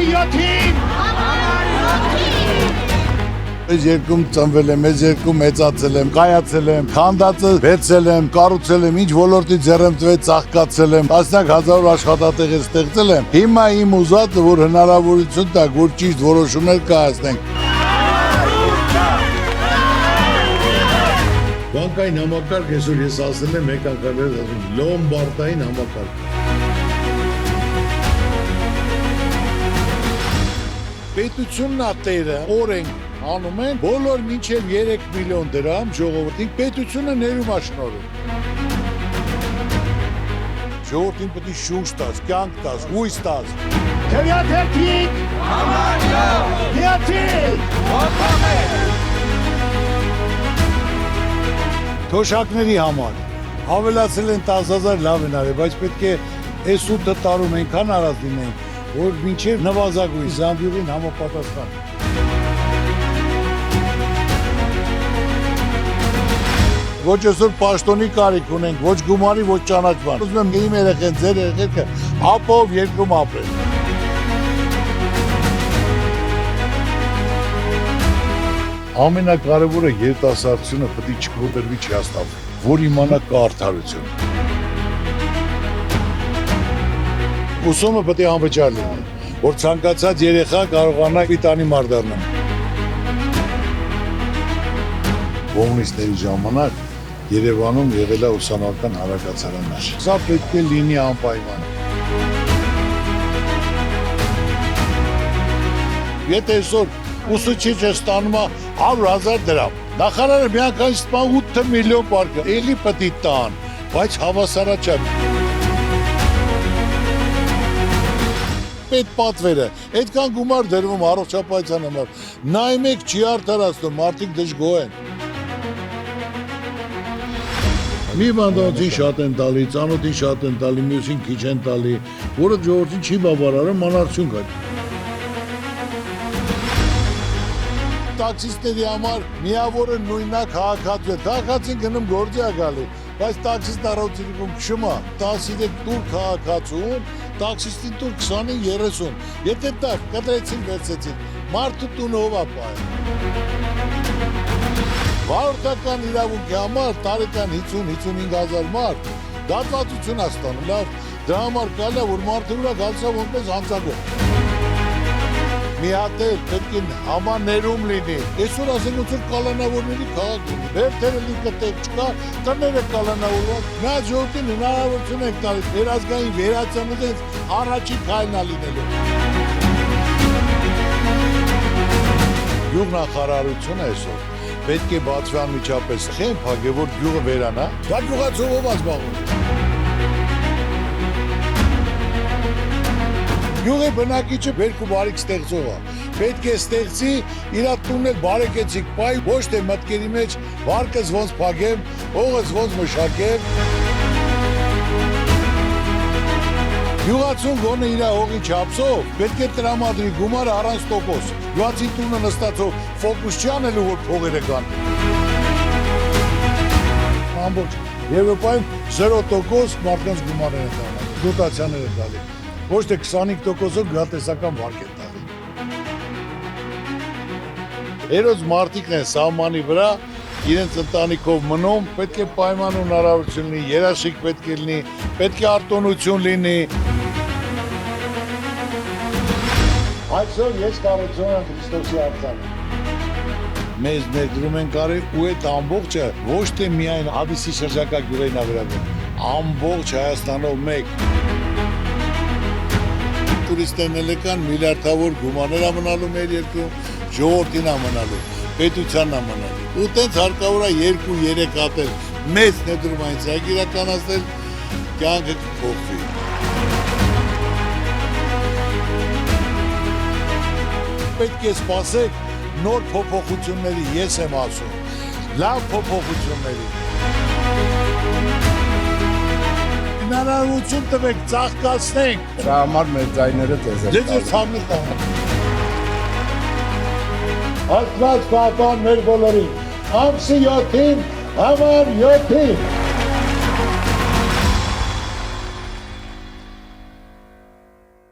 7-ին։ Ես երկում ծնվել եմ, ես երկում մեծացել եմ, կայացել եմ, քանդածը վերցել եմ, կառուցել եմ, ինչ ոլորտի ձեռեմ տվեց, ծաղկացել եմ, տասնյակ հազարավոր աշխատատեղեր ստեղծել եմ։ Հիմա իմ ուզածը, որ հնարավորություն տա, որ ճիշտ որոշումներ կայացնենք։ Բանկային համակարգ այսօր ես ասել եմ մեկ անգամ ասում լոմբարդային համակարգ։ Պետությունն է տերը, օրենք անում են, բոլոր մինչև 3 միլիոն դրամ ժողովրդին պետությունը ներում աշնորում։ Ժողովրդին պետք է շունչ տաս, կյանք տաս, հույս տաս։ Քվյաթերթիկ, համարյա, հիացիլ, ոտամեր։ Թոշակների համար ավելացել են 10,000 լավ են արել, բայց պետք է այս 8 տարում այնքան արած լինենք, որ մինչև նվազագույն զամբյուղին համապատասխան։ Ոչ այսօր պաշտոնի կարիք ունենք, ոչ գումարի, ոչ ճանաչման։ Ուզում եմ իմ երեխեն, ձեր երեխեքը ապով երկրում ապրեն։ Ամենակարևորը երիտասարդությունը պետք է չկոտրվի, չհաստատվի, որ իմանա կա արդարություն։ Ուսումը պետք է անվճար լինի, որ ցանկացած երեխա կարողանա պիտանի մարդ դառնալ։ Կոմունիստների ժամանակ Երևանում եղել է ուսանողական հանրակացարաններ։ Սա պետք է լինի անպայման։ Եթե այսօր ուսուցիչը ստանում է 100,000 դրամ, նախարարը միանգամից ստանում 8 միլիոն բարգ, էլի պետք է տան, բայց հավասարա չէ։ Պետ պատվերը, այդքան գումար դրվում առողջապահության համար, նայեք չի արդարացնում, մարդիկ դժգոհ են։ Մի բանդանոցին շատ են տալի, ծանոթին շատ են տալի, մյուսին քիչ են տալի, որը ժողովրդին չի բավարարում, անարդյունք է։ Տաքսիստների համար միավորը նույնա քաղաքացու է, քաղաքացին գնում գործի է գալի, բայց տաքսիստ առողջիկում քշում է, 13 տուր քաղաքացուն, տաքսիստին տուր 20-30, եթե տակ կտրեցին վերցեցին, մարդու տունը ով է պահել։ Վարորդական իրավունքի համար տարեկան 50-55,000 մարդ դատվածություն է ստանում, լավ, դրա համար կարելի է, որ մարդը վրա գալիս է որպես հանցագող։ Մի հատ էլ պետք է համաներում լինի, այսօր ասենք ոնց կալանավորների քաղաք լինի, բերդերը լիքը տեղ չկա, տները կալանավորված, նա ժողովրդին հնարավորություն եք տալի, վերազգային վերացնելուց առաջին քայլն է լինելու։ Գյուղնախարարությունը այսօր պետք է բացվի անմիջապես խեմբ հագե, որ գյուղը վերանա, դա գյուղացիով զբաղվում։ Գյուղի բնակիչը բերք ու բարիք ստեղծող է, պետք է ստեղծի իր տունն բարեկեցիկ պայ, ոչ թե մտքերի մեջ վարկս ոնց փագեմ, օղս ոնց մշակեմ։ Գյուղացուն գոնե իր հողի չափսով պետք է տրամադրի գումարը առանց տոկոս։ Գյուղացի տունը նստածով ֆոկուս չի անելու, որ փողերը կան։ Ամբողջ Եվրոպայում 0% մարդկանց գումարներ են տալի, դոտացիաներ են տալի։ Ոչ թե 25%-ով գյուղատնտեսական վարկ են տալի։ Հերոս մարդիկն են սահմանի վրա, իրենց ընտանիքով մնում, պետք է պայման ու հնարավորություն լինի, երաշխիք պետք է լինի, պետք է արտոնություն լինի։ Այսօր ես կառուցում եմ Քրիստոսի արձանը։ Մեզ ներդրում են կարել ու այդ ամբողջը ոչ թե միայն Ադիսի շրջակա գյուղերին ավերագրում, ամբողջ Հայաստանով մեկ։ Տուրիստներն կան միլիարդավոր գումարներ ամնալու մեր երկրում, ժողովրդին ամնալու, պետությանն ամնալու։ Ու տենց հարկավոր է 2-3 հատել մեծ ներդրումային ծրագիր իրականացնել, կյանքը կփոխվի։ Պետք է սպասեք նոր փոփոխությունների, ես եմ ասում, լավ փոփոխությունների։ Հնարավորություն տվեք, ծաղկացնենք։ Սա համար մեր ձայները ձեզ են տալու։ Ձեզ ցամիք տամ։ Աստված պահպան մեր բոլորին։ Ամսի 7-ին, համար 7-ին։